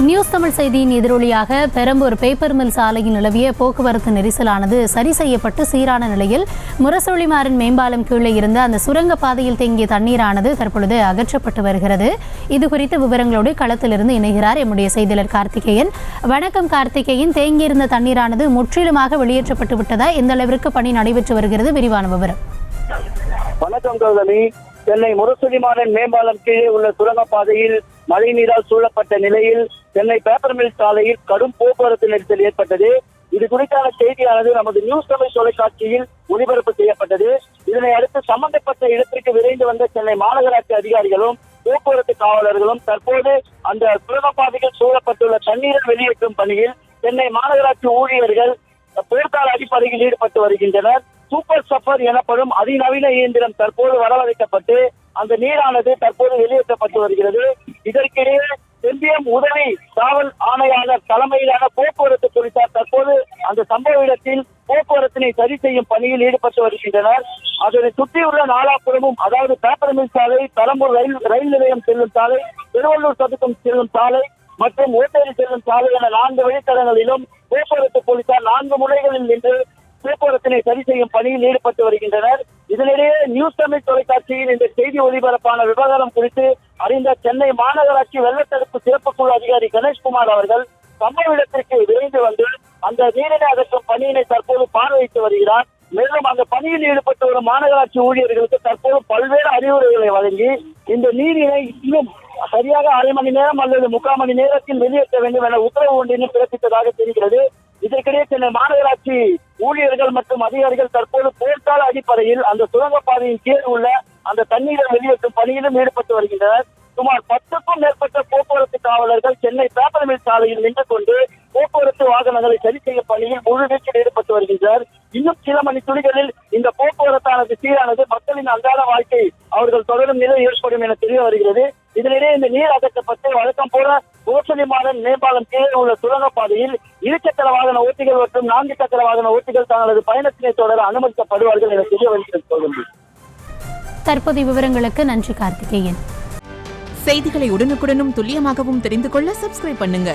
News Tamil செய்தியின் எதிரொலியாக Perambur paper mill சாலையில் நிலவிய போக்குவரத்து நெரிசலானது சரி செய்யப்பட்டு சீரான நிலையில் முரசொலிமாறன் மேம்பாலம் கீழே இருந்த அந்த சுரங்க பாதையில் தேங்கிய தண்ணீரானது தற்பொழுது அகற்றப்பட்டு வருகிறது. இதுகுறித்த விவரங்களோடு களத்திலிருந்து இணைகிறார் எம்முடைய செய்தியாளர் கார்த்திகேயன். வணக்கம் கார்த்திகேயன், தேங்கியிருந்த தண்ணீரானது முற்றிலுமாக வெளியேற்றப்பட்டு விட்டதா? எந்த அளவிற்கு பணி நடைபெற்று வருகிறது? விரிவான விவரம். வணக்கம் கௌதமி. சென்னை முரசொலிமாறன் மேம்பாலம் கீழே உள்ள சுரங்கப்பாதையில் மழை நீரால் சூழப்பட்ட நிலையில் சென்னை பேப்பர் மில் சாலையில் கடும் போக்குவரத்து நெரிசல் ஏற்பட்டது. இது குறித்தான செய்தியானது நமது நியூஸ் தமிழ் தொலைக்காட்சியில் ஒளிபரப்பு செய்யப்பட்டது. இதனை அடுத்து சம்பந்தப்பட்ட இடத்திற்கு விரைந்து வந்த சென்னை மாநகராட்சி அதிகாரிகளும் போக்குவரத்து காவலர்களும் தற்போது அந்த சுரங்கப்பாதையில் சூழப்பட்டுள்ள தண்ணீரை வெளியேற்றும் பணியில் சென்னை மாநகராட்சி ஊழியர்கள் போர்க்கால அடிப்படையில் ஈடுபட்டு வருகின்றனர். சூப்பர் சஃபர் எனப்படும் அதிநவீன இயந்திரம் தற்போது வரவழைக்கப்பட்டு அந்த நீரானது தற்போது வெளியேற்றப்பட்டு வருகிறது. இதற்கிடையே செம்பியம் உதவி காவல் ஆணையாளர் தலைமையிலான போக்குவரத்து போலீசார் தற்போது அந்த சம்பவ இடத்தில் போக்குவரத்தினை சரி செய்யும் பணியில் ஈடுபட்டு வருகின்றனர். அதனை சுற்றியுள்ள நாலாபுரமும், அதாவது பேப்பர் மில் சாலை, பெரம்பூர் ரயில் நிலையம் செல்லும் சாலை, திருவள்ளூர் சதுக்கம் செல்லும் சாலை மற்றும் ஓட்டேரி செல்லும் சாலை என 4 வழித்தடங்களிலும் போக்குவரத்து போலீசார் 4 முனைகளில் நின்று போக்குவரத்தினை சரி செய்யும் பணியில் ஈடுபட்டு வருகின்றனர். இதனிடையே நியூஸ் தமிழ் தொலைக்காட்சியில் இந்த செய்தி ஒலிபரப்பான விவகாரம் குறித்து அறிந்த சென்னை மாநகராட்சி வெள்ளத்தடுப்பு சிறப்பு குழு அதிகாரி கணேஷ்குமார் அவர்கள் சம்பவ இடத்திற்கு விரைந்து வந்து அந்த நீரினை அகற்றும் பணியினை தற்போது பார்வையிட்டு வருகிறார். மேலும் அந்த பணியில் ஈடுபட்டு வரும் மாநகராட்சி ஊழியர்களுக்கு தற்போது பல்வேறு அறிவுரைகளை வழங்கி இந்த நீரினை இன்னும் சரியாக அரை மணி நேரம் அல்லது 3/4 மணி நேரத்தில் வெளியேற்ற வேண்டும் என உத்தரவு ஒன்றினை பிறப்பித்ததாக தெரிகிறது. இதற்கிடையே சென்னை மாநகராட்சி ஊழியர்கள் மற்றும் அதிகாரிகள் தற்போது போர்க்கால அடிப்படையில் அந்த சுரங்கப்பாதையின் கீழ் உள்ள அந்த தண்ணீரை வெளியேற்றும் பணியிலும் ஈடுபட்டு வருகின்றனர். சுமார் 10க்கும் மேற்பட்ட போக்குவரத்து காவலர்கள் சென்னை பேப்பர் மில் சாலையில் நின்று கொண்டு போக்குவரத்து வாகனங்களை சரி செய்யும் பணியில் முழுவீச்சில் ஈடுபட்டு வருகின்றனர். இன்னும் சில மணி துளிகளில் இந்த போக்குவரத்தானது சீரானது மக்களின் அன்றாட வாழ்க்கை அவர்கள் தொடரும் நிலை ஏற்படும் என தெரிய வருகிறது. இதனிடையே இந்த நீர் அகற்றப்பட்டு வழக்கம் போல முரசொலிமாறன் மேம்பாலம் கீழே உள்ள சுரங்கப்பாதையில் இருசக்கர வாகன ஓட்டிகள் மற்றும் 4 சக்கர வாகன ஓட்டிகள் தங்களது பயணத்தினை தொடர அனுமதிக்கப்படுவார்கள் என தெரிய வருகிறது. தற்போதைய விவரங்களுக்கு நன்றி கார்த்திகேயன். செய்திகளை உடனுக்குடனும் துல்லியமாகவும் தெரிந்து கொள்ள சப்ஸ்கிரைப் பண்ணுங்க.